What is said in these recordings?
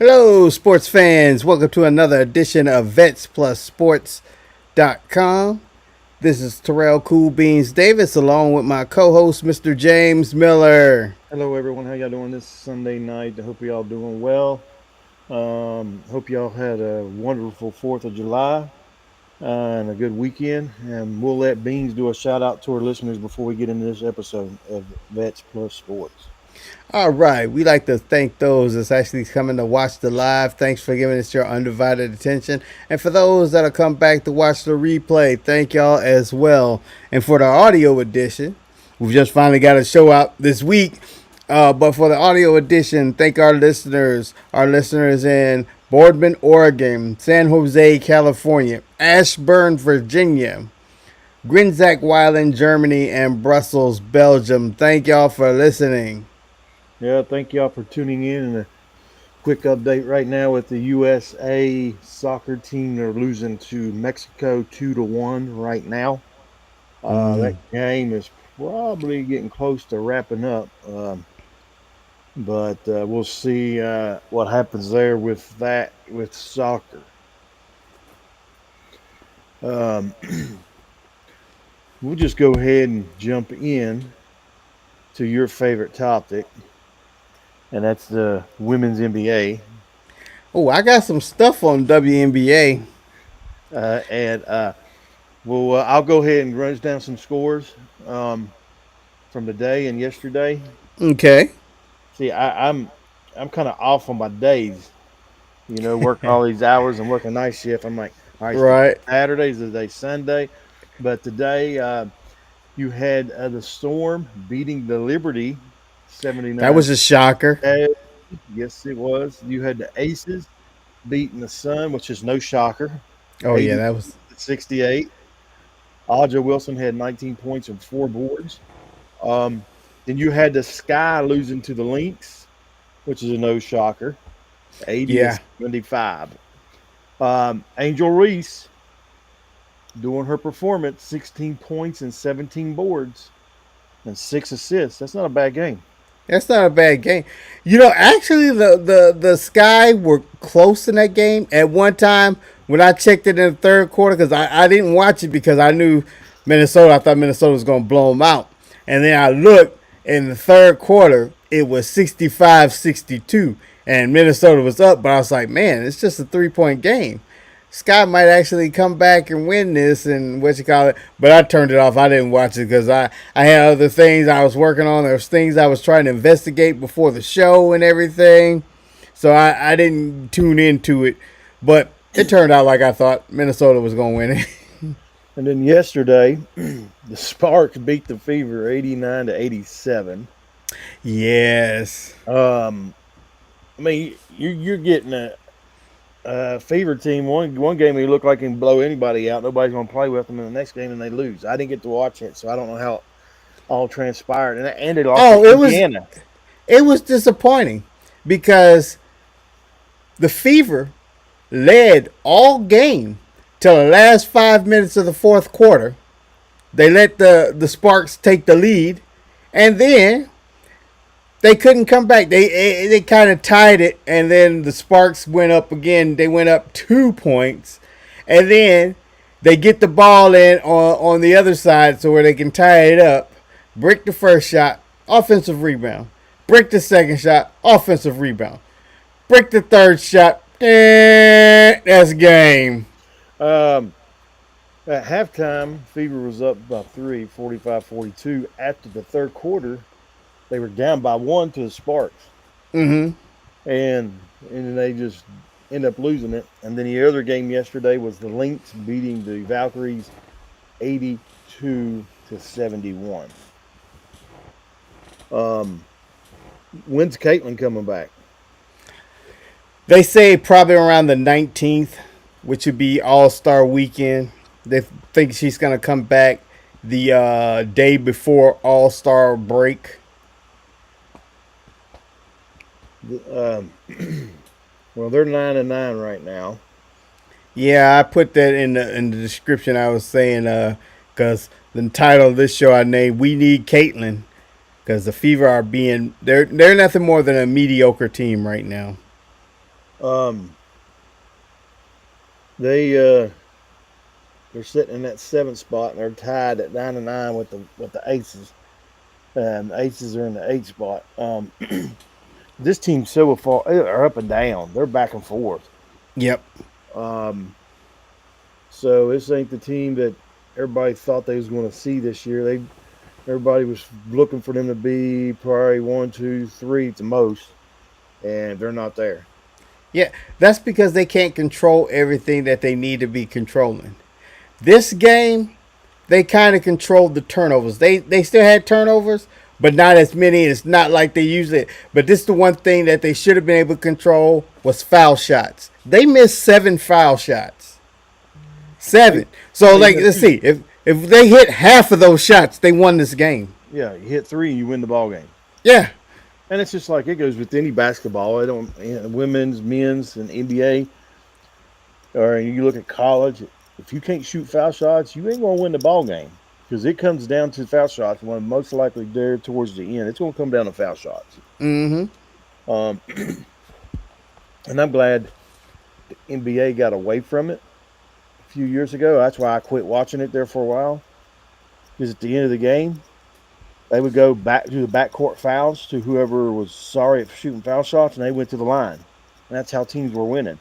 Hello, sports fans. Welcome to another edition of VetsPlusSports.com. This is Terrell Cool Beans Davis along with my co-host, Mr. James Miller. Hello, everyone. How y'all doing this Sunday night? I hope y'all doing well. Hope y'all had a wonderful 4th of July and a good weekend. And we'll let Beans do a shout out to our listeners before we get into this episode of Vets Plus Sports. All right, we like to thank those that's actually coming to watch the live. Thanks for giving us your undivided attention. And for those that'll come back to watch the replay, thank y'all as well. And for the audio edition, we've just finally got a show out this week. But for the audio edition, thank our listeners in Boardman, Oregon, San Jose, California, Ashburn, Virginia, Grinzak Weiland, Germany, and Brussels, Belgium. Thank y'all for listening. Yeah, thank y'all for tuning in. And a quick update right now with the USA soccer team. They're losing to Mexico 2-1 right now. That game is probably getting close to wrapping up. But we'll see what happens there with that with soccer. Um, we'll just go ahead and jump in to your favorite topic, and that's the women's NBA. Oh, I got some stuff on WNBA. And I'll go ahead and run down some scores um, from today and yesterday. Okay. See, I'm kind of off on my days. Working all these hours and working night shift. I'm like, all right, Right. Saturday's the day Sunday. But today you had the Storm beating the Liberty That 79. was a shocker. Yes, it was. You had the Aces beating the Sun, which is no shocker, Oh, yeah, 80 that was. to 68. Aja Wilson had 19 points and 4 boards. Um, then you had the Sky losing to the Lynx, which is a no shocker, 80 to Yeah. 75. Angel Reese doing her performance, 16 points and 17 boards and 6 assists. That's not a bad game. That's not a bad game. Actually, the Sky were close in that game. At one time, when I checked it in the third quarter, because I didn't watch it because I knew Minnesota, I thought Minnesota was going to blow them out. And then I looked in the third quarter, it was 65-62. And Minnesota was up, but I was like, man, it's just a 3-point game. Scott might actually come back and win this and what you call it. But I turned it off. I didn't watch it because I had other things I was working on. There was things I was trying to investigate before the show and everything. So I didn't tune into it. But it turned out like I thought Minnesota was going to win it. And then yesterday, the Sparks beat the Fever 89 to 87. Yes. I mean, you're getting a Fever team. One game they look like they can blow anybody out. Nobody's going to play with them in the next game, and they lose. I didn't get to watch it, so I don't know how it all transpired. And they lost Oh, to Indiana. it was disappointing because the Fever led all game till the last 5 minutes of the fourth quarter. They let the Sparks take the lead, and then they couldn't come back. They kind of tied it, and then the Sparks went up again. They went up 2 points, and then they get the ball in on the other side so where they can tie it up. Break the first shot, offensive rebound. Break the second shot, offensive rebound. Break the third shot, that's game. Um, at halftime, Fever was up by 3, 45-42. After the third quarter, they were down by 1 to the Sparks. Mm-hmm. And then they just end up losing it. And then the other game yesterday was the Lynx beating the Valkyries 82 to 71. When's Caitlin coming back? They say probably around the 19th, which would be All-Star weekend. They think she's going to come back the day before All-Star break. Um, well, they're 9-9 right now. Yeah, I put that in the description. I was saying because the title of this show I named "We Need Caitlin" because the Fever are they're nothing more than a mediocre team right now. Um, they they're sitting in that seventh spot, and they're tied at 9-9 with the Aces. The Aces are in the eighth spot. This team's so far, they're up and down. They're back and forth. Yep. Um, so this ain't the team that everybody thought they was going to see this year. Everybody was looking for them to be probably 1, 2, 3 at the most, and they're not there. Yeah, that's because they can't control everything that they need to be controlling. This game, they kind of controlled the turnovers. They still had turnovers, but not as many. It's not like they usually. But this is the one thing that they should have been able to control was foul shots. They missed 7 foul shots. 7. So like, let's see if they hit half of those shots, they won this game. Yeah, you hit 3 and you win the ball game. Yeah. And it's just like it goes with any basketball. I don't, women's, men's, and NBA. Or you look at college. If you can't shoot foul shots, you ain't gonna win the ball game because it comes down to foul shots. One most likely there towards the end, it's gonna come down to foul shots. Mm-hmm. And I'm glad the NBA got away from it a few years ago. That's why I quit watching it there for a while. Because at the end of the game, they would go back to the backcourt fouls to whoever was sorry for shooting foul shots, and they went to the line. And that's how teams were winning.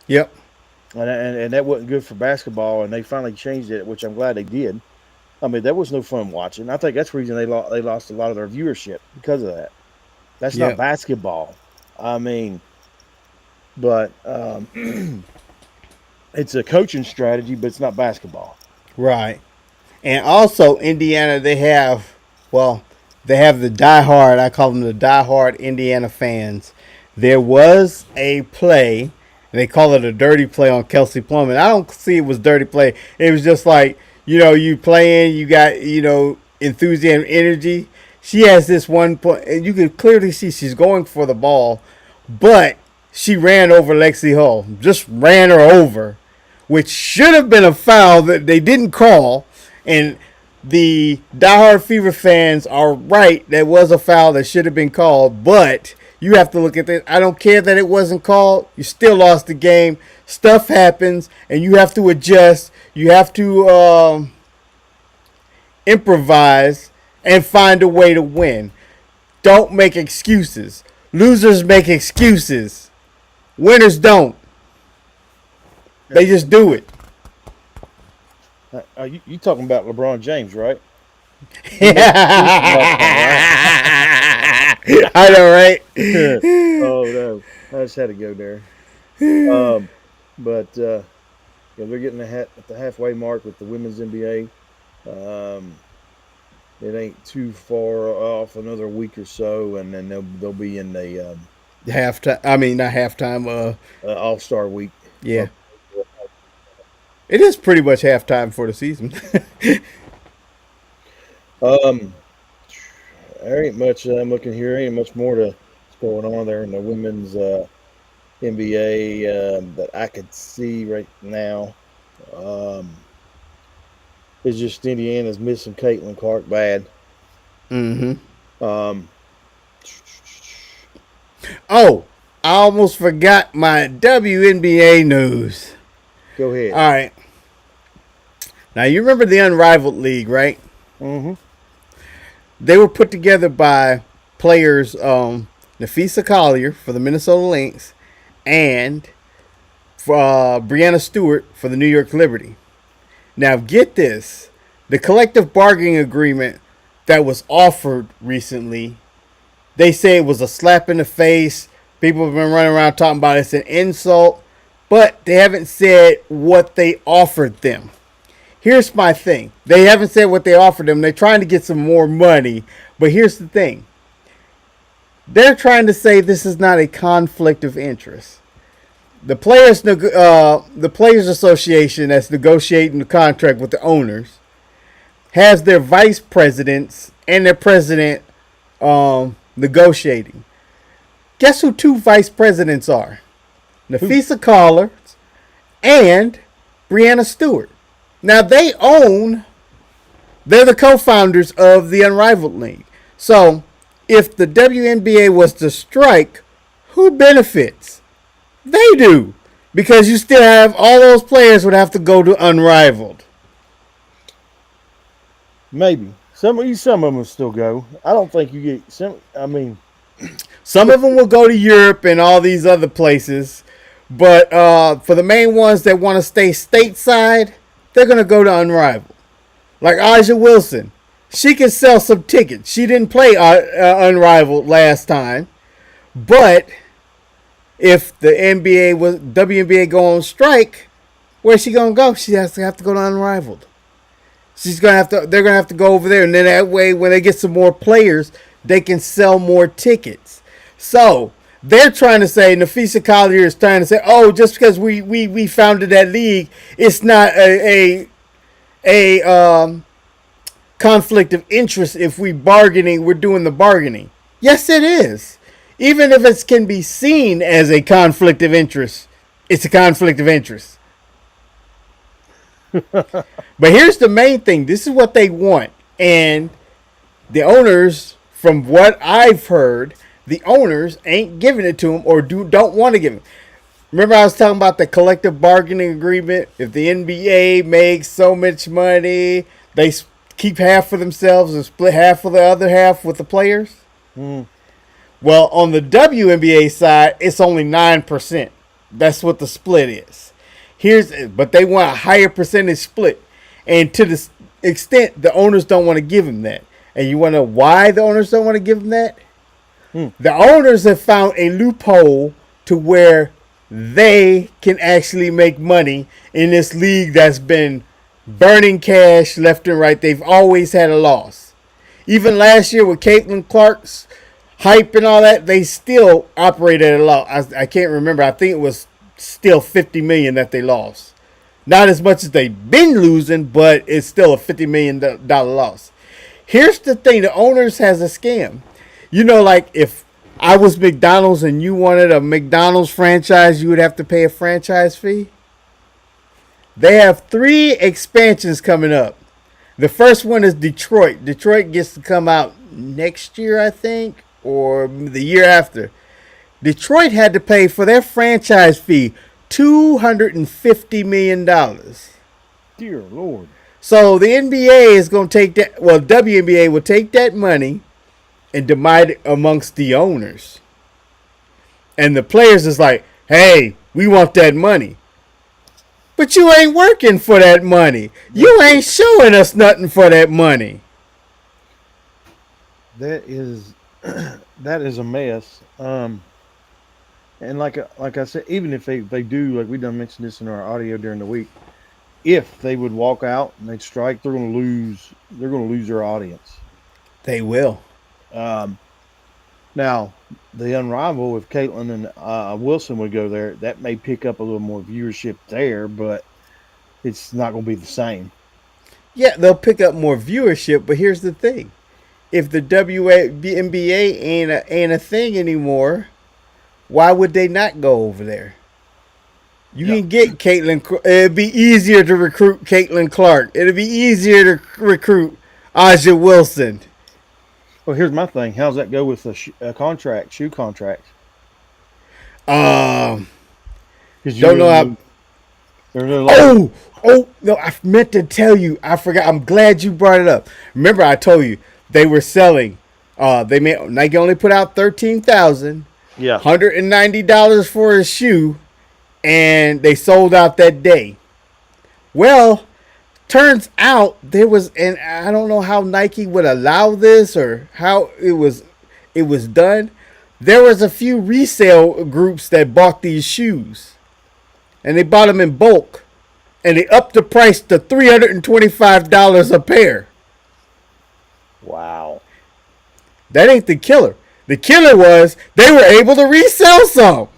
Yep. And that wasn't good for basketball, and they finally changed it, which I'm glad they did. I mean, that was no fun watching. I think that's the reason they lost a lot of their viewership because of that. That's not basketball. I mean, but it's a coaching strategy, but it's not basketball. Right. And also, Indiana, they have the diehard, I call them the diehard Indiana fans. There was a play, and they call it a dirty play on Kelsey Plum. And I don't see it was dirty play. It was just like, you playing, you got, enthusiasm, energy. She has this one point, and you can clearly see she's going for the ball, but she ran over Lexi Hull. Just ran her over, which should have been a foul that they didn't call. And the diehard Fever fans are right. That was a foul that should have been called. But you have to look at this. I don't care that it wasn't called. You still lost the game. Stuff happens, and you have to adjust. You have to improvise and find a way to win. Don't make excuses. Losers make excuses. Winners don't. They just do it. You talking about LeBron James, right? I know, right? Oh no, I just had to go there. But they're getting at the halfway mark with the women's NBA. It ain't too far off, another week or so, and then they'll be in the halftime. I mean, not halftime. All-Star week. Yeah. It is pretty much halftime for the season. There ain't much I'm looking here. Ain't much more to what's going on there in the women's NBA that I could see right now. It's just Indiana's missing Caitlin Clark bad. Mm-hmm. Oh, I almost forgot my WNBA news. Go ahead. All right. Now, you remember the Unrivaled League, right? Mm-hmm. They were put together by players Nafisa Collier for the Minnesota Lynx and Brianna Stewart for the New York Liberty. Now, get this. The collective bargaining agreement that was offered recently, they say it was a slap in the face. People have been running around talking about it's an insult, but they haven't said what they offered them. Here's my thing. They haven't said what they offered them. They're trying to get some more money, but here's the thing. They're trying to say this is not a conflict of interest. The Players Association that's negotiating the contract with the owners has their vice presidents and their president negotiating. Guess who 2 vice presidents are? Nafisa Collier and Brianna Stewart. Now they're the co-founders of the Unrivaled League. So if the WNBA was to strike, who benefits? They do. Because you still have all those players would have to go to Unrivaled. Maybe some of them still go. I don't think you get some. I mean, Some of them will go to Europe and all these other places. But for the main ones that want to stay stateside, they're going to go to Unrivaled. Like Aja Wilson. She can sell some tickets. She didn't play Unrivaled last time. But if the NBA was WNBA go on strike, where's she gonna go? She has to have to go to Unrivaled. She's gonna have to. They're gonna have to go over there, and then that way, when they get some more players, they can sell more tickets. So they're trying to say, Nafisa Collier is trying to say, oh, just because we founded that league, it's not a conflict of interest if we're doing the bargaining. Yes, it is. Even if it can be seen as a conflict of interest, it's a conflict of interest. But here's the main thing. This is what they want. And the owners, from what I've heard, the owners ain't giving it to them or don't want to give it. Remember I was talking about the collective bargaining agreement? If the NBA makes so much money, they keep half for themselves and split half for the other half with the players? mm, Well, on the WNBA side, it's only 9%. That's what the split is. But they want a higher percentage split. And to the extent the owners don't want to give them that. And you want to know why the owners don't want to give them that? mm. The owners have found a loophole to where they can actually make money in this league that's been burning cash left and right. They've always had a loss. Even last year with Caitlin Clark's hype and all that, they still operated at a loss. I can't remember. I think it was still $50 million that they lost. Not as much as they've been losing, but it's still a $50 million loss. Here's the thing. The owners has a scam. You know, like if I was McDonald's and you wanted a McDonald's franchise, you would have to pay a franchise fee. They have 3 expansions coming up. The first one is Detroit. Detroit gets to come out next year, I think, or the year after. Detroit had to pay for their franchise fee $250 million. Dear Lord. So the NBA is going to take that, well, WNBA will take that money and divide it amongst the owners. And the players is like, hey, we want that money. But you ain't working for that money. You ain't showing us nothing for that money. That is that is a mess. And like I said, even if they do, like we done mentioned this in our audio during the week, if they would walk out and they strike, they're going to lose. They're going to lose their audience. They will. Um, Now, the Unrivaled, if Caitlin and Wilson would go there, that may pick up a little more viewership there, but it's not going to be the same. Yeah, they'll pick up more viewership, but here's the thing. If the WNBA ain't a thing anymore, why would they not go over there? You Yep. can get Caitlin. It'd be easier to recruit Caitlin Clark. It'd be easier to recruit Aja Wilson. Well, here's my thing. How's that go with a contract, shoe contract? Um, Because don't know how. there's a lot. Oh no! I meant to tell you. I forgot. I'm glad you brought it up. Remember, I told you they were selling. Nike only put out 13,000, Yeah. $190 for a shoe, and they sold out that day. Well, turns out there was, and I don't know how Nike would allow this or how it was done. There was a few resale groups that bought these shoes, and they bought them in bulk, and they upped the price to $325 a pair. Wow. That ain't the killer. The killer was they were able to resell some.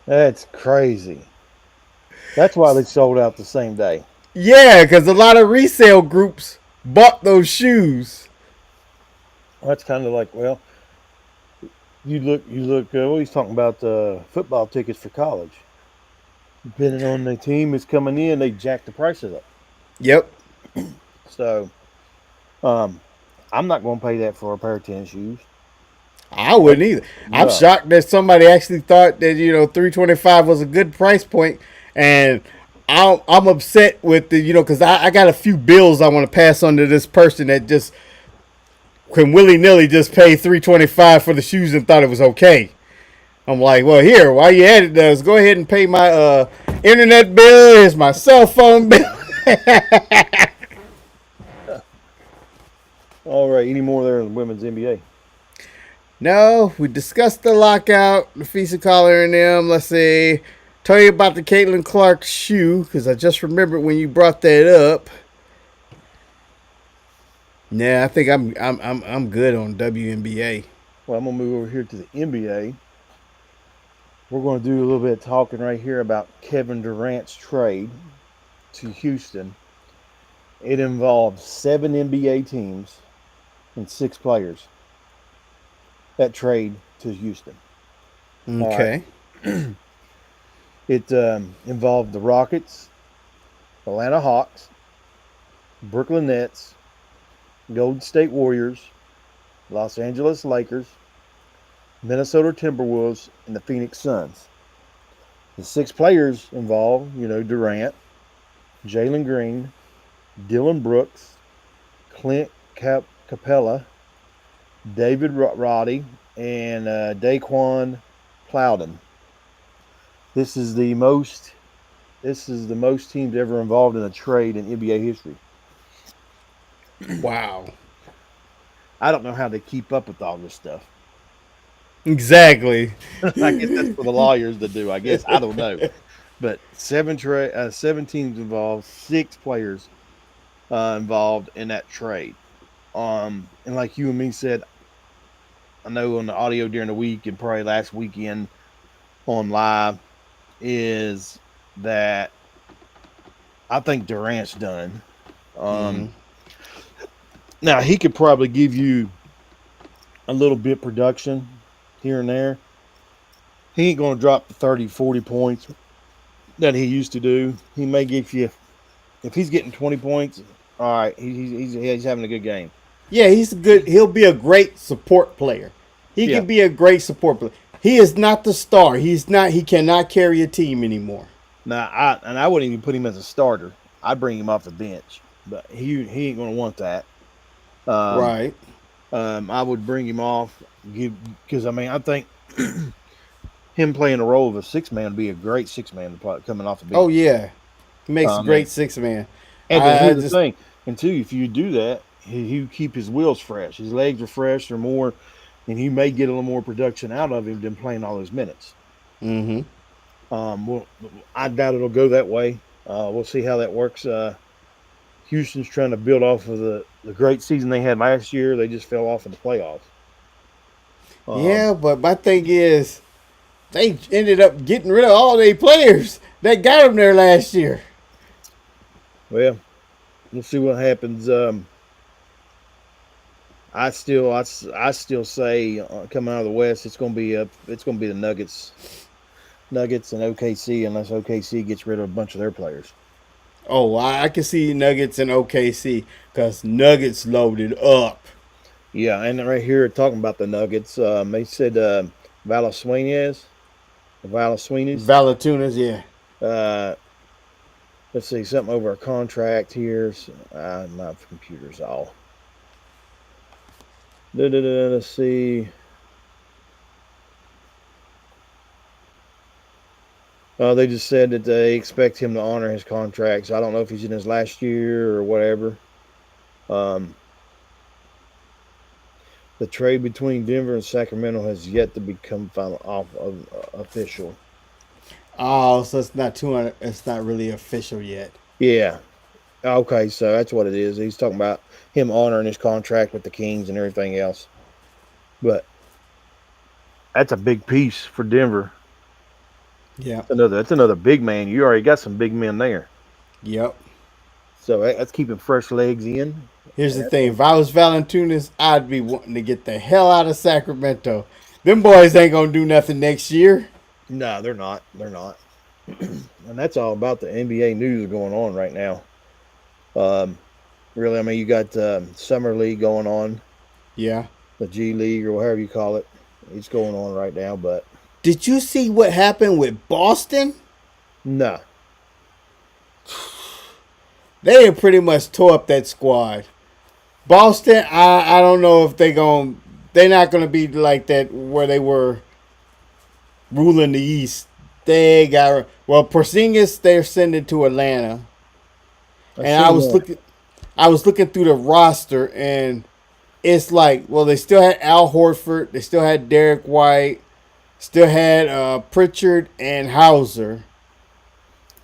That's crazy. That's why they sold out the same day. Yeah, because a lot of resale groups bought those shoes. That's kind of like, well, you look. Well, he's talking about football tickets for college. Depending on the team that's coming in, they jack the prices up. Yep. So, I'm not going to pay that for a pair of tennis shoes. I wouldn't either. I'm No. shocked that somebody actually thought that 325 was a good price point, and I'm upset with the because I got a few bills I want to pass on to this person that just can willy nilly just pay 325 for the shoes and thought it was okay. I'm like, well, here, while you at it, does go ahead and pay my internet bill. Here's my cell phone bill. All right. Any more there in the women's NBA? No, we discussed the lockout, the Fisa collar and them. Let's see. Tell you about the Caitlin Clark shoe because I just remembered when you brought that up. Yeah, I think I'm good on WNBA. Well, I'm gonna move over here to the NBA. We're going to do a little bit of talking right here about Kevin Durant's trade to Houston. It involved 7 NBA teams and 6 players. That trade to Houston. All Okay. right. It involved the Rockets, Atlanta Hawks, Brooklyn Nets, Golden State Warriors, Los Angeles Lakers, Minnesota Timberwolves, and the Phoenix Suns. The 6 players involved, Durant, Jalen Green, Dylan Brooks, Clint Capella, David Roddy, and Daquan Plowden. This is the most teams ever involved in a trade in NBA history. Wow. I don't know how they keep up with all this stuff. Exactly. I guess that's for the lawyers to do. I guess I don't know, but 7 teams involved, 6 players involved in that trade. And like you and me said, I know on the audio during the week and probably last weekend on live is that I think Durant's done. Mm-hmm. Now he could probably give you a little bit production here and there. He ain't going to drop the 30, 40 points that he used to do. He may give you, if he's getting 20 points, all right, he's having a good game. Yeah, he's good. He'll be a great support player. He Yeah. can be a great support player. He is not the star. He's not. He cannot carry a team anymore. Now I wouldn't even put him as a starter. I'd bring him off the bench, but he ain't going to want that. Right. I would bring him off because I think him playing the role of a 6-man would be a great 6-man coming off the bench. Oh yeah, he makes a Man. great 6-man. And I here's the just thing, and two, if you do that, he keep his wheels fresh. His legs are fresh or more, and you may get a little more production out of him than playing all those minutes. Mm-hmm. Well, I doubt it'll go that way. We'll see how that works. Houston's trying to build off of the great season they had last year. They just fell off in the playoffs. Yeah, but my thing is, they ended up getting rid of all their players that got them there last year. Well, we'll see what happens. I still say coming out of the West, it's going to be the Nuggets and OKC unless OKC gets rid of a bunch of their players. Oh, I can see Nuggets and OKC because Nuggets loaded up. Yeah, and right here talking about the Nuggets, they said Valanciunas, Valatunas, yeah. uh, let's see something over a contract here. My computer's all. Let's see. They just said that they expect him to honor his contract. So I don't know if he's in his last year or whatever. The trade between Denver and Sacramento has yet to become official. Oh, so it's not 200. It's not really official yet. Yeah. Okay, so that's what it is. He's talking about him honoring his contract with the Kings and everything else. But that's a big piece for Denver. Yeah. That's another big man. You already got some big men there. Yep. So that's keeping fresh legs in. Here's the thing. If I was Valentunas, I'd be wanting to get the hell out of Sacramento. Them boys ain't going to do nothing next year. No, they're not. They're not. And that's all about the NBA news going on right now. Really, you got Summer League going on. Yeah. The G League or whatever you call it. it's going on right now. But Did you see what happened with Boston? no, They had pretty much tore up that squad. Boston, I don't know if they're not gonna be like that where they were ruling the East. They got Porzingis. They're sending to Atlanta, I and seen that. I was looking through the roster, and it's like, well, they still had Al Horford, they still had Derek White, still had Pritchard and Hauser.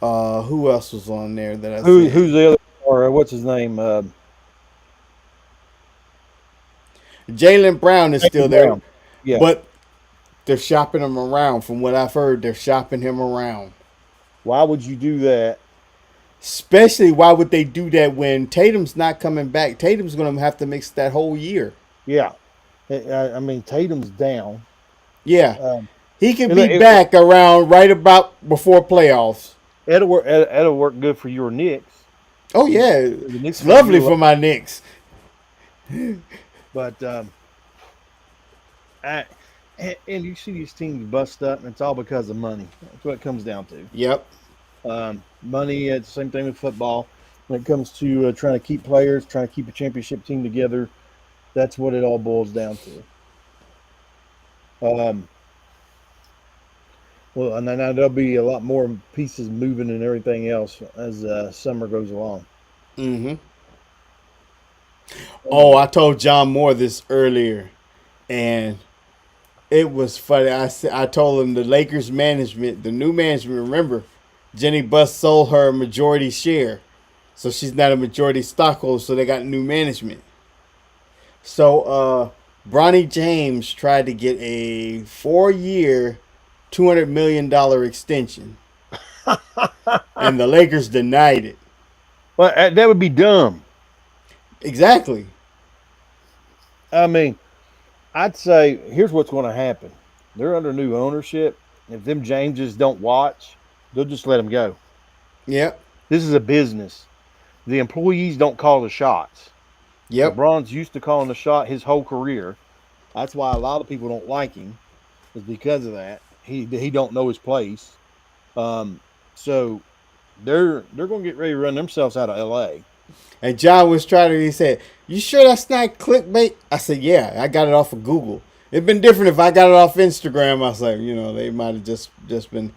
Who else was on there that I Who's seen? the other or what's his name? Jalen Brown is Jaylen still there, Brown. Yeah. but they're shopping him around. From what I've heard, they're shopping him around. Why would you do that? Especially, why would they do that when Tatum's not coming back? Tatum's going to have to miss that whole year. Yeah. I mean, Tatum's down. Yeah, Um, he could it, be it, back around right about before playoffs. it'll work good for your Knicks. Oh yeah, The Knicks it's could use lovely a lot, for my Knicks. but I, and you see these teams bust up, and it's all because of money. That's what it comes down to. Yep. Money. It's the same thing with football. When it comes to trying to keep players, trying to keep a championship team together, that's what it all boils down to. Um, well, and then there'll be a lot more pieces moving and everything else as summer goes along. Mm-hmm. Oh, Um, I told John Moore this earlier, and it was funny. I told him the Lakers management, the new management. Remember, Jenny Buss sold her majority share, so she's not a majority stockholder. So they got new management. So Bronny James tried to get a 4-year, $200 million extension, and the Lakers denied it. well, that would be dumb. Exactly. I mean, I'd say here's what's going to happen. They're under new ownership. If them Jameses don't watch, they'll just let them go. Yep. This is a business. The employees don't call the shots. Yep. LeBron's used to calling the shot his whole career. That's why a lot of people don't like him, is because of that. He don't know his place. Um, so they're going to get ready to run themselves out of L.A. And John was trying to. He said, "You sure that's not clickbait?" I said, "Yeah, I got it off of Google. It'd been different if I got it off Instagram." I was like, they might have just been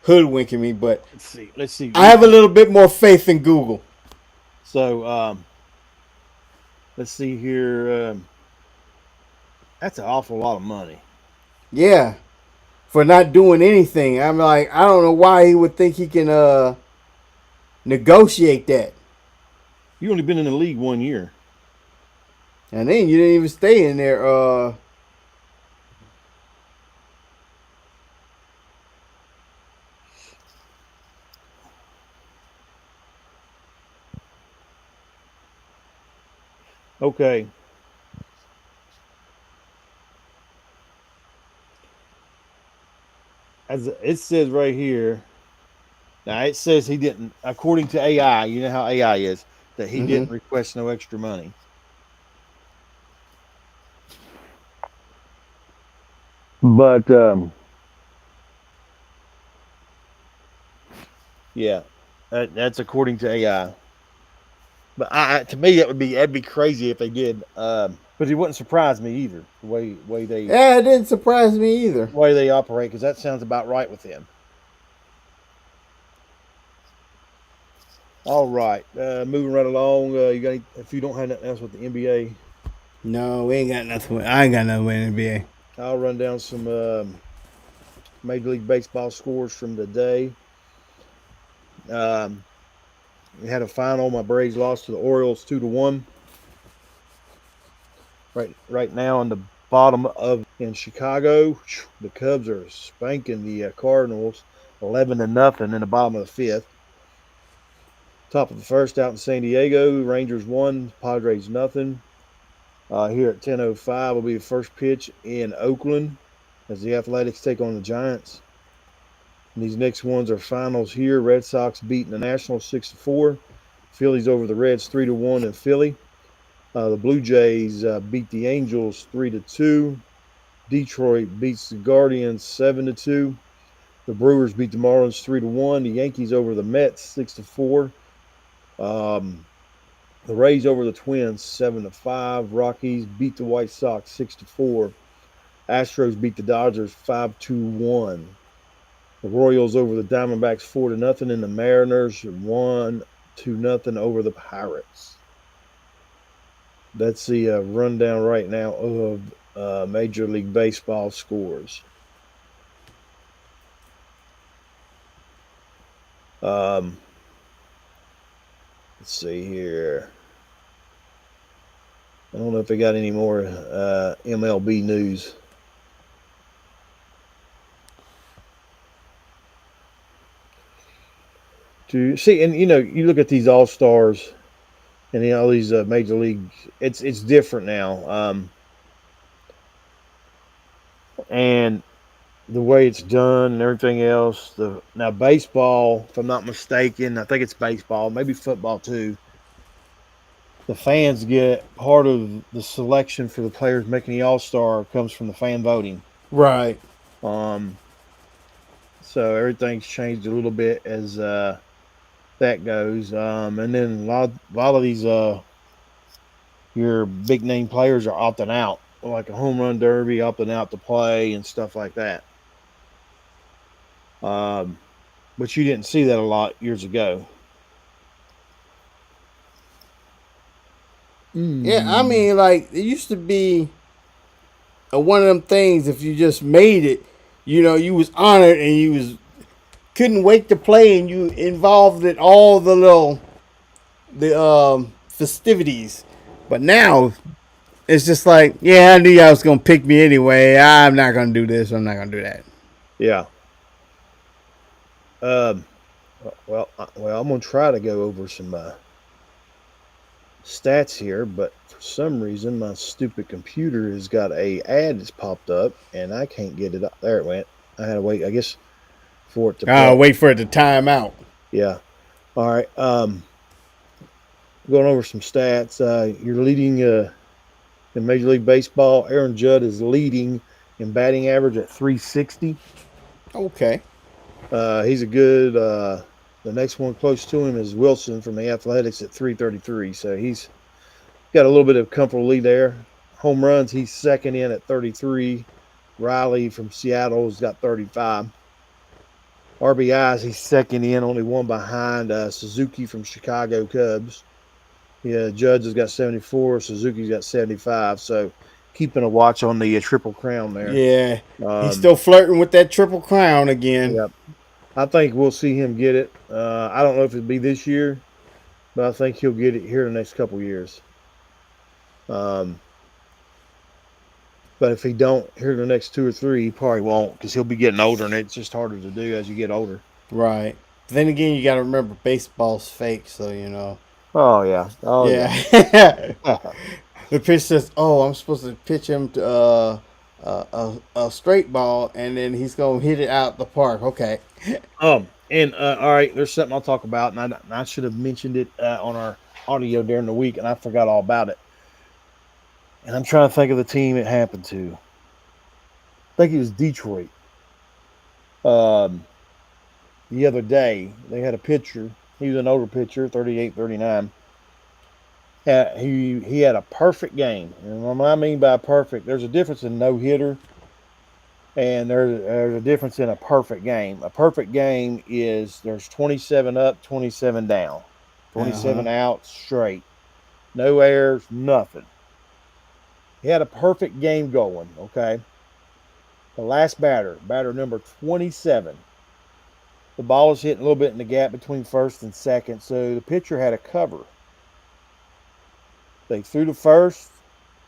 hoodwinking me, but Let's see. Let's see. I have a little bit more faith in Google. So let's see here. That's an awful lot of money. Yeah, for not doing anything. I'm like, I don't know why he would think he can negotiate that. You only been in the league 1 year. And then you didn't even stay in there. Okay. As it says right here, now it says he didn't, according to AI, you know how AI is, that he Mm-hmm. didn't request no extra money. But yeah, that's according to AI. But to me, that'd be crazy if they did. But it wouldn't surprise me either. The Yeah, it didn't surprise me either. way they operate, because that sounds about right with him. All right, moving right along. You got if you don't have nothing else with the NBA, No, we ain't got nothing. I ain't got nothing with NBA. I'll run down some Major League Baseball scores from the day. Um, we had a final. My Braves lost to the Orioles 2-1. Right now in the bottom of in Chicago, the Cubs are spanking the Cardinals 11-0 in the bottom of the fifth. Top of the first out in San Diego, Rangers 1, Padres nothing. Here at 10:05 will be the first pitch in Oakland as the Athletics take on the Giants. And these next ones are finals here. Red Sox beating the Nationals 6-4. Phillies over the Reds 3-1 in Philly. The Blue Jays beat the Angels 3-2. Detroit beats the Guardians 7-2. The Brewers beat the Marlins 3-1. The Yankees over the Mets 6-4. Um, the Rays over the Twins 7-5. Rockies beat the White Sox 6-4. Astros beat the Dodgers 5-1. The Royals over the Diamondbacks 4-0, and the Mariners 1-0 over the Pirates. That's the rundown right now of Major League Baseball scores. Um, let's see here. I don't know if they got any more MLB news. To see, and you look at these All Stars and all these major leagues. It's different now, and the way it's done and everything else. Now baseball, if I'm not mistaken, I think it's baseball, maybe football too. The fans get part of the selection for the players making the All Star comes from the fan voting. Right. Um, so everything's changed a little bit as that goes. And then a lot of these your big name players are opting out, like a home run derby, opting out to play and stuff like that. Um, but you didn't see that a lot years ago. Yeah, I Mm. mean, like it used to be one of them things. If you just made it, you was honored and you was couldn't wait to play, and you involved in all the festivities. But now it's just like, yeah, I knew y'all was gonna pick me anyway. I'm not gonna do this. I'm not gonna do that. Yeah. Um, well, I'm gonna try to go over some stats here, but for some reason my stupid computer has got a ad that's popped up, and I can't get it up. There it went. I had to wait, I guess, for it to play. Wait for it to time out. Yeah. All right. Going over some stats. You're leading in Major League Baseball. Aaron Judd is leading in batting average at 360. Okay. He's a good. The next one close to him is Wilson from the Athletics at 333. So he's got a little bit of comfortable lead there. Home runs, he's second in at 33. Riley from Seattle has got 35. RBIs, he's second in, only one behind Suzuki from Chicago Cubs. Yeah, Judge has got 74. Suzuki's got 75. So keeping a watch on the Triple Crown there. Yeah, he's Um, still flirting with that triple crown again. yeah, I think we'll see him get it. I don't know if it'll be this year, but I think he'll get it here in the next couple years. Um, but if he don't here in the next 2 or 3, he probably won't because he'll be getting older, and it's just harder to do as you get older. Right. Then again, you got to remember baseball's fake, so Oh yeah, oh yeah. Yeah. The pitch says, "Oh, I'm supposed to pitch him to a straight ball, and then he's gonna hit it out the park." Okay. And all right, there's something I'll talk about, and I should have mentioned it on our audio during the week, and I forgot all about it. And I'm trying to think of the team it happened to. I think it was Detroit. Um, the other day, they had a pitcher. He was an older pitcher, 38, 39. He had a perfect game. And what I mean by perfect, there's a difference in no hitter, and there's a difference in a perfect game. A perfect game is there's 27 up, 27 down, Uh huh. 27 out straight, no errors, nothing. He had a perfect game going. Okay, the last batter number 27. The ball was hitting a little bit in the gap between first and second, so the pitcher had a cover. They threw to first.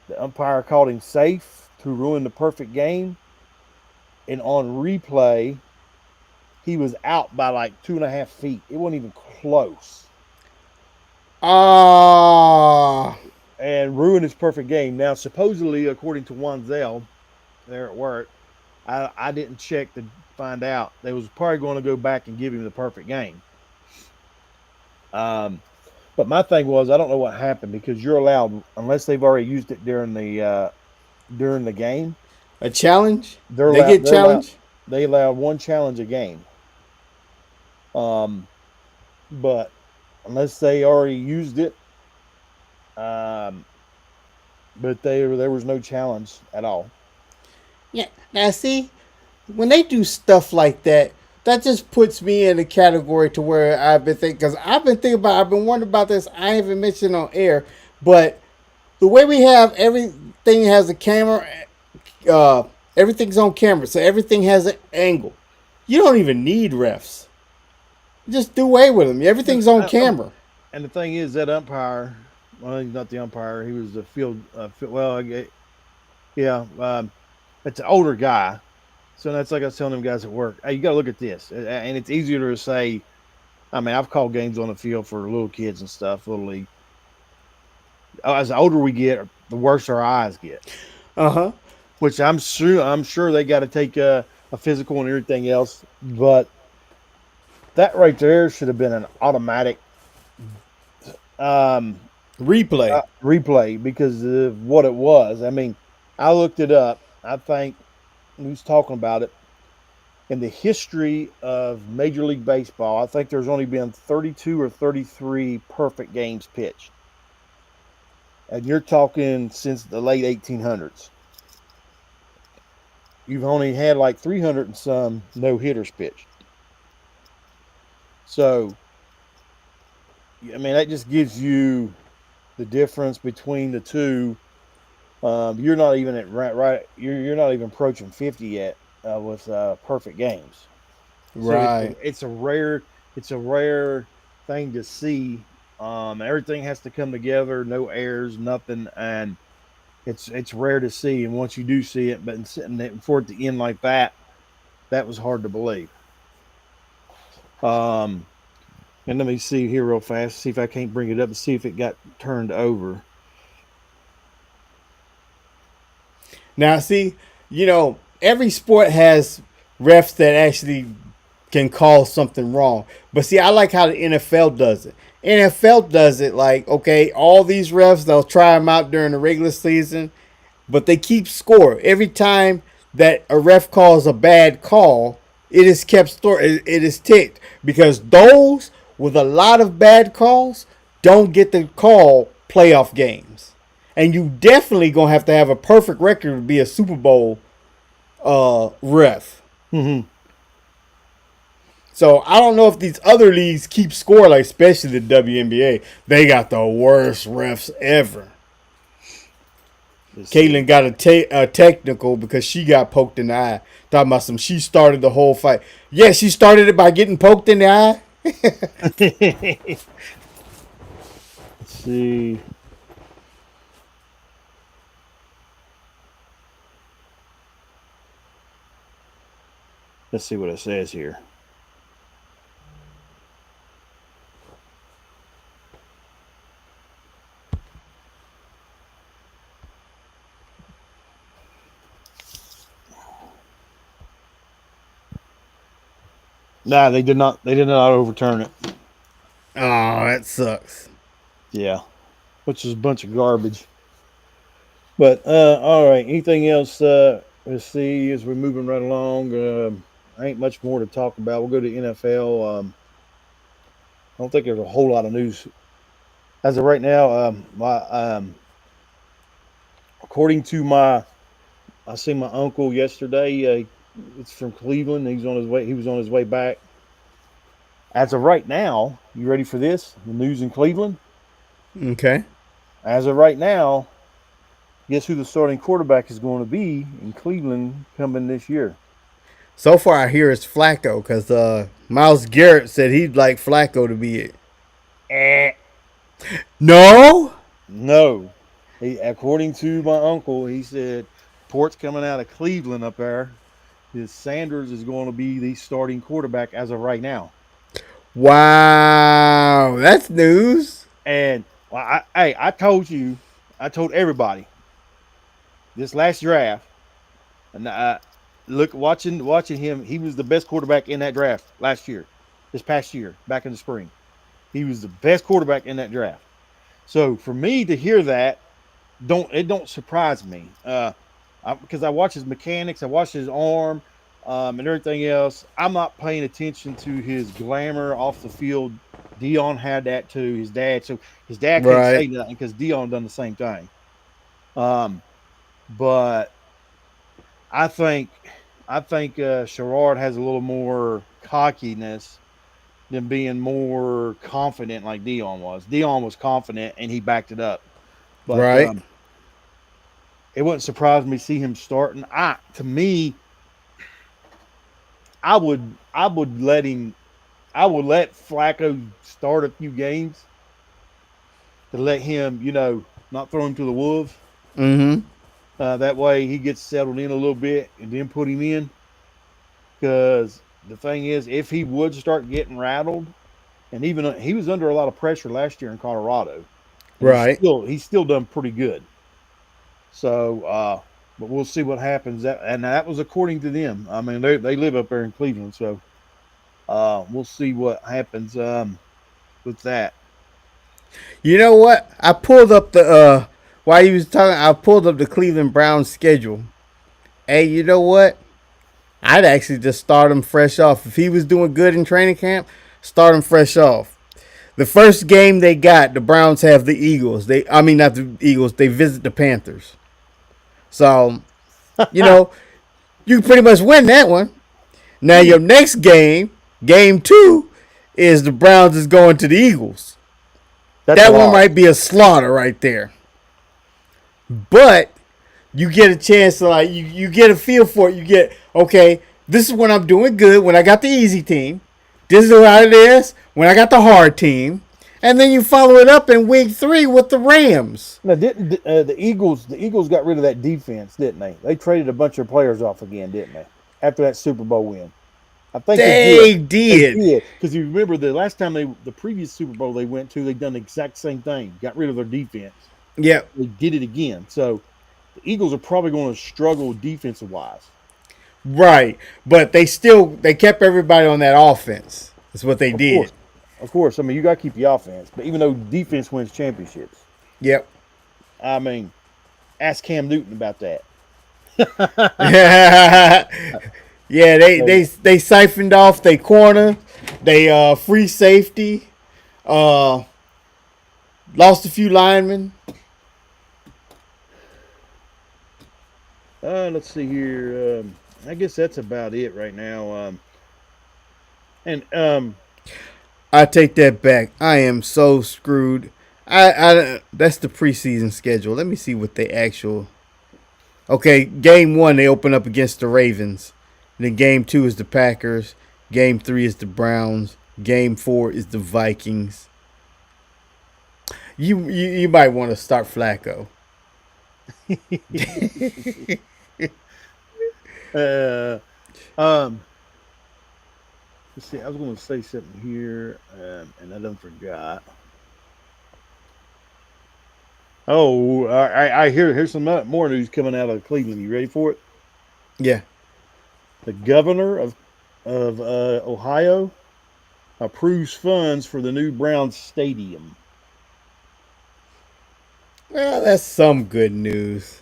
The umpire called him safe to ruin the perfect game. And on replay, he was out by like 2.5 feet. It wasn't even close. Ah. And ruined his perfect game. Now, supposedly, according to Wanzel there at work, I didn't check to find out. They was probably going to go back and give him the perfect game. Um, but my thing was, I don't know what happened because you're allowed, unless they've already used it during the game. A challenge? They're They allowed. get They're allowed. challenged? They allow one challenge a game. Um, but unless they already used it, um, but there was no challenge at all. Yeah. Now see, when they do stuff like that, that just puts me in a category to where I've been thinking, because I've been wondering about this. I haven't mentioned on air, but the way we have everything has a camera, uh, everything's on camera, so everything has an angle. You don't even need refs. Just do away with them. And, Everything's on camera. and the thing is that umpire. Well, he's not the umpire. He was the field. Well, yeah. It's an older guy. So that's like I was telling them guys at work. Hey, you got to look at this, and it's easier to say. I mean, I've called games on the field for little kids and stuff, little league. As the older we get, the worse our eyes get. Uh huh. Which I'm sure they got to take a physical and everything else. But that right there should have been an automatic um, Replay. replay because of what it was. I mean, I looked it up. I think who's talking about it in the history of Major League Baseball. I think there's only been 32 or 33 perfect games pitched, and you're talking since the late 1800s. You've only had like 300 and some no hitters pitched. So, I mean, that just gives you the difference between the two. You're not even at right. You're not even approaching 50 yet with perfect games. So Right. it's a rare thing to see. Everything has to come together, no errors, nothing, and it's rare to see. And once you do see it, but sitting there for it to end like that was hard to believe. Um, and let me see here real fast, see if I can't bring it up and see if it got turned over. Now, see, every sport has refs that actually can call something wrong. But see, I like how the NFL does it. NFL does it like, okay, all these refs, they'll try them out during the regular season, but they keep score. Every time that a ref calls a bad call, it is kept store. It is ticked because those with a lot of bad calls don't get to call playoff games. And you definitely gonna have to have a perfect record to be a Super Bowl ref. Mm-hmm. So I don't know if these other leagues keep score, like especially the WNBA. They got the worst refs ever. Let's see. Caitlyn got a technical because she got poked in the eye. Talking about some, she started the whole fight. Yeah, she started it by getting poked in the eye. Let's see. Let's see what it says here. Nah, they did not. They did not overturn it. Oh, that sucks. Yeah, which is a bunch of garbage. But all right. Anything else? Let's see. As we're moving right along, ain't much more to talk about. We'll go to NFL. I don't think there's a whole lot of news as of right now. According to I seen my uncle yesterday. It's from Cleveland. He's on his way. He was on his way back. As of right now, you ready for this? The news in Cleveland. Okay. As of right now, guess who the starting quarterback is going to be in Cleveland coming this year? So far, I hear it's Flacco because Miles Garrett said he'd like Flacco to be it. Eh. No. No. According to my uncle, he said reports coming out of Cleveland up there is Sanders is going to be the starting quarterback as of right now. Wow, that's news. And well, I told everybody this last draft, and look, watching him, he was the best quarterback in that draft last year, this past year, back in the spring. He was the best quarterback in that draft. So for me to hear that, don't surprise me. because I watch his mechanics, I watch his arm, and everything else. I'm not paying attention to his glamour off the field. Dion had that too. His dad, so his dad can't say Right. nothing because Dion done the same thing. Um, but I think Sherrard has a little more cockiness than being more confident like Dion was. Dion was confident and he backed it up. But Right. it wouldn't surprise me to see him starting. To me, I would let him. I would let Flacco start a few games to let him, not throw him to the wolves. Mm-hmm. That way he gets settled in a little bit and then put him in. Because the thing is, if he would start getting rattled, and even he was under a lot of pressure last year in Colorado, and Right. he's still done pretty good. So, but we'll see what happens. That was according to them. I mean, they live up there in Cleveland, so we'll see what happens with that. You know what? I pulled up the while you was talking, I pulled up the Cleveland Browns schedule. Hey, you know what? I'd actually just start him fresh off. If he was doing good in training camp, start him fresh off. The first game they got, the Browns have the Eagles. I mean not the Eagles, they visit the Panthers. So, you know, you can pretty much win that one. Now your next game, game 2, is the Browns is going to the Eagles. That's a That one loss. might be a slaughter right there. But you get a chance to you get a feel for it. You get, okay, this is when I'm doing good, when I got the easy team. This is what it is when I got the hard team. And then you follow it up in week 3 with the Rams. Now, didn't the Eagles? The Eagles got rid of that defense, didn't they? They traded a bunch of players off again, didn't they? After that Super Bowl win, I think they did. They They did. did because you remember the last time the previous Super Bowl they went to, they done the exact same thing. Got rid of their defense. Yep. They did it again. So the Eagles are probably going to struggle defensive wise. Right. But they kept everybody on that offense. That's what they Of course, did. of course. I mean, you got to keep the offense, but even though defense wins championships, Yep. I mean, ask Cam Newton about that. Yeah, So, they siphoned off their corner, they free safety, uh lost a few linemen. let's see here. I guess that's about it right now. And I take that back. I am so screwed. I that's the preseason schedule. Let me see what they actual. Okay, game 1 they open up against the Ravens. Then game 2 is the Packers. Game 3 is the Browns. Game 4 is the Vikings. You might want to start Flacco. uh, um, let's see. I was going to say something here, and I done forgot. Oh, I here's some more news coming out of Cleveland. You ready for it? Yeah. The governor of Ohio approves funds for the new Browns stadium. Well, that's some good news.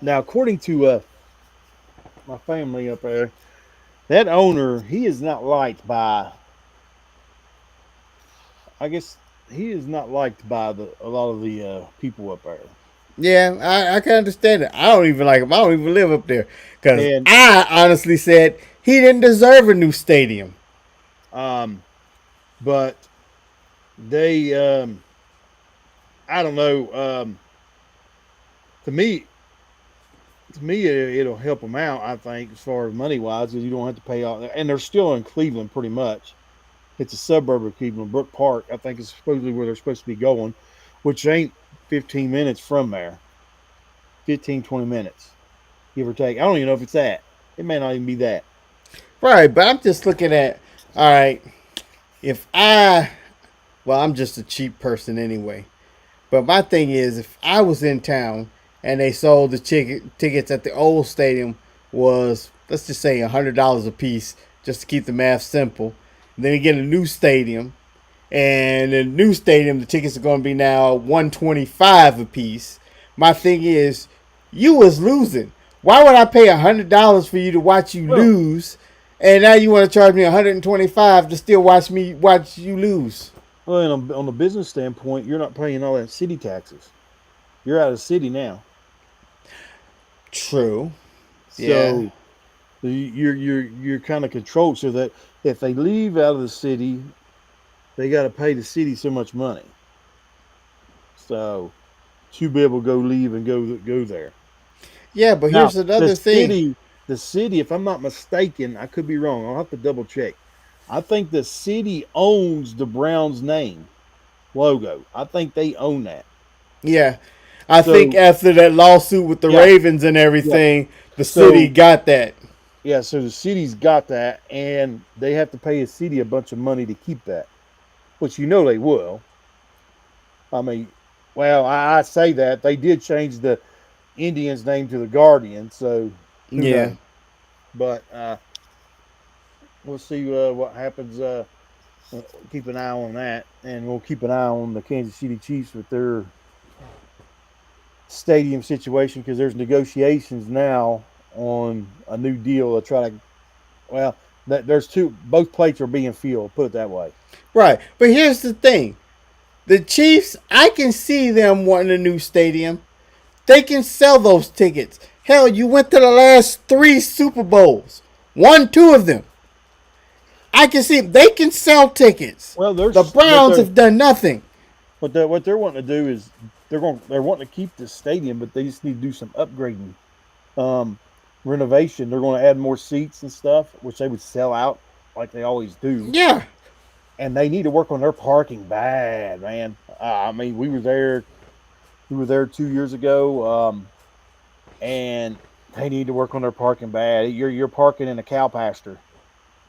Now, according to my family up there, that owner he is not liked by. I guess he is not liked by a lot of the people up there. Yeah, I can understand it. I don't even like him. I don't even live up there. Because And I honestly said he didn't deserve a new stadium. um, but they, I don't know. To me, it'll help them out. I think as far as money wise, because you don't have to pay all. And they're still in Cleveland, pretty much. It's a suburb of Cleveland. Brook Park, I think, is supposedly where they're supposed to be going, which ain't 15 minutes from there. 15, 20 minutes, give or take. I don't even know if it's that. It may not even be that. Right, but I'm just looking at, all right, if well, I'm just a cheap person anyway. But my thing is, if I was in town and they sold the tickets at the old stadium was, let's just say, $100 a piece, just to keep the math simple. And then you get a new stadium, and the new stadium, the tickets are going to be now $125 a piece. My thing is, you was losing. Why would I pay $100 for you to watch you Well, lose, and now you want to charge me 125 to still watch you lose? well, and on the business standpoint, you're not paying all that city taxes. You're out of the city now, True. Yeah. so you're kind of controlled. So that if they leave out of the city, they got to pay the city so much money. So to be able to go leave and go there. Yeah, but Now here's another thing. the city, if I'm not mistaken, I could be wrong. I'll have to double check. I think the city owns the Browns name logo. I think they own that. Yeah. I think So after that lawsuit with the yeah, Ravens and yeah. everything, the city So got that. yeah, so the city's got that, and they have to pay the city a bunch of money to keep that, which you know they will. I mean, well, I say that they did change the Indians' name to the Guardian, so who Yeah. knows? But we'll see what happens. Keep an eye on that, and we'll keep an eye on the Kansas City Chiefs with their stadium situation because there's negotiations now on a new deal to try to. Well, there's two. Both plates are being filled. Put it that way. Right. But here's the thing. The Chiefs, I can see them wanting a new stadium. They can sell those tickets. Hell, you went to the last 3 Super Bowls. Won 2 of them. I can see they can sell tickets. Well, The there's Browns have done nothing. what they're wanting to do is they're wanting to keep the stadium, but they just need to do some upgrading, um, renovation. They're going to add more seats and stuff, which they would sell out like they always do. Yeah. And they need to work on their parking bad, man. I mean, we were there 2 years ago, and they need to work on their parking bad. You're parking in a cow pasture,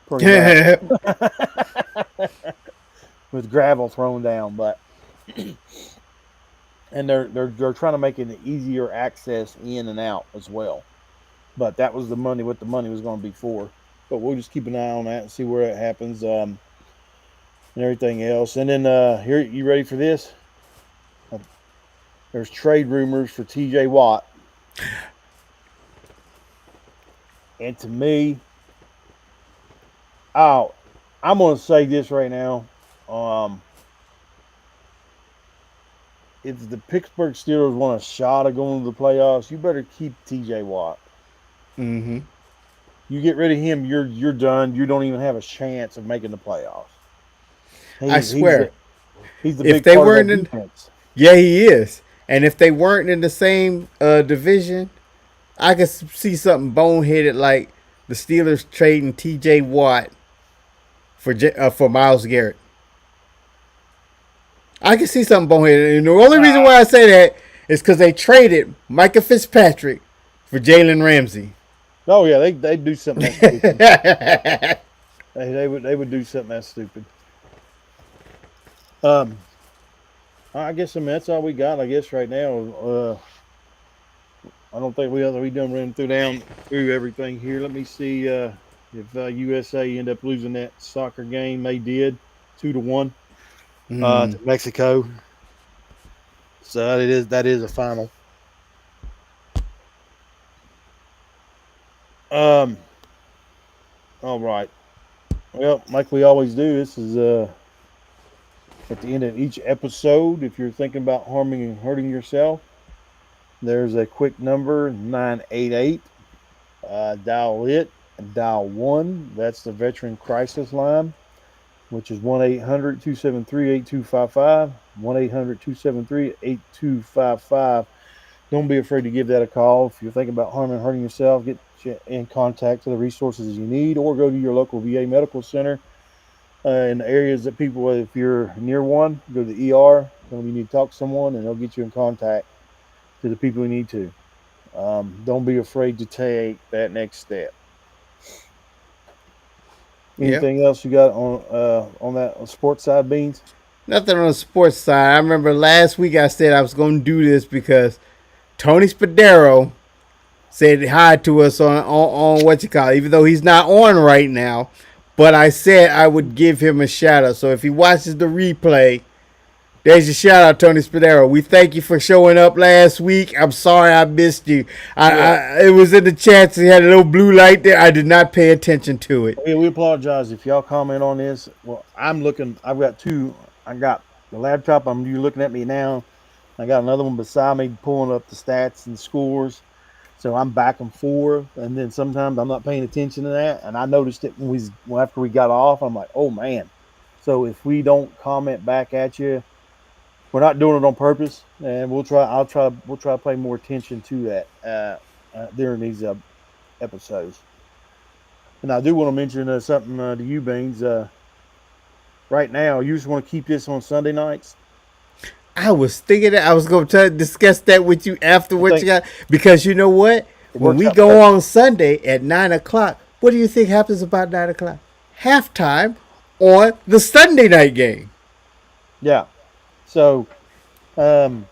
pretty much, with gravel thrown down. But and they're trying to make it easier access in and out as well. But that was the money. What the money was going to be for. But we'll just keep an eye on that and see where it happens, and everything else. And then here, you ready for this? There's trade rumors for T.J. Watt, and to me, oh, I'm going to say this right now. Um, if the Pittsburgh Steelers want a shot of going to the playoffs, you better keep T.J. Watt. Mm-hmm. You get rid of him, you're done. You don't even have a chance of making the playoffs. I swear. He's the If big they part of weren't that in, defense. yeah, he is. And if they weren't in the same division, I could see something boneheaded like the Steelers trading T.J. Watt for Myles Garrett. I can see something boneheaded, and the only reason why I say that is because they traded Micah Fitzpatrick for Jalen Ramsey. Oh yeah, they do something that stupid. They would do something that stupid. Um, I guess that's all we got. I guess right now. I don't think we done ran through everything here. Let me see if USA end up losing that soccer game. They did 2-1 to Mexico. So that is a final. Um. All right. Well, like we always do, this is at the end of each episode. If you're thinking about harming and hurting yourself, there's a quick number 988. Dial it and dial 1. That's the Veteran Crisis Line, which is 1-800-273-8255. 1-800-273-8255. Don't be afraid to give that a call. If you're thinking about harming and hurting yourself, get in contact to the resources you need, or go to your local VA medical center. In the areas that people, if you're near one, go to the ER. When you need to talk to someone, and they'll get you in contact to the people you need to. Don't be afraid to take that next step. Yep. Anything else you got on that sports side, Beans? Nothing on the sports side. I remember last week I said I was going to do this because Tony Spadaro said hi to us on what you call it, even though he's not on right now. But I said I would give him a shout out. So if he watches the replay, There's your shout out, Tony Spadero. We thank you for showing up last week. I'm sorry I missed you. Yeah. It was in the chats. He had a little blue light there. I did not pay attention to it. Yeah, we apologize if y'all comment on this. Well, I'm looking. I've got two. I got the laptop. You looking at me now. I got another one beside me pulling up the stats and scores. So I'm back and forth, and then sometimes I'm not paying attention to that. And I noticed it after we got off. I'm like, oh man. So if we don't comment back at you, we're not doing it on purpose, and we'll try. I'll try. We'll try to pay more attention to that during these episodes. And I do want to mention something to you, Beans. Right now, you just want to keep this on Sunday nights. I was thinking that I was going to discuss that with you after I what you think got. Because you know what? it When works we out go perfect. on Sunday at 9 o'clock, what do you think happens about 9 o'clock? Halftime on the Sunday night game. Yeah. So um,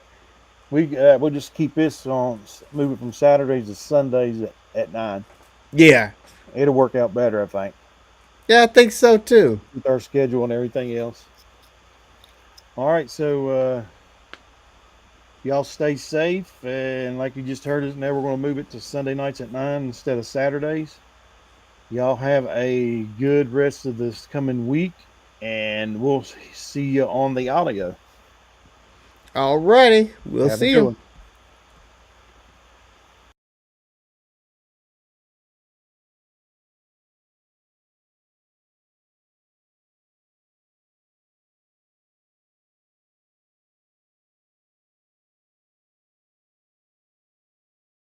we'll just keep this on, move it from Saturdays to Sundays at 9. Yeah. It'll work out better, I think, Yeah, I think so too. with our schedule and everything else. All right. So y'all stay safe, and like you just heard us, now we're going to move it to Sunday nights at 9 instead of Saturdays. Y'all have a good rest of this coming week, and we'll see you on the audio. Alrighty. We'll Have a see good you. one.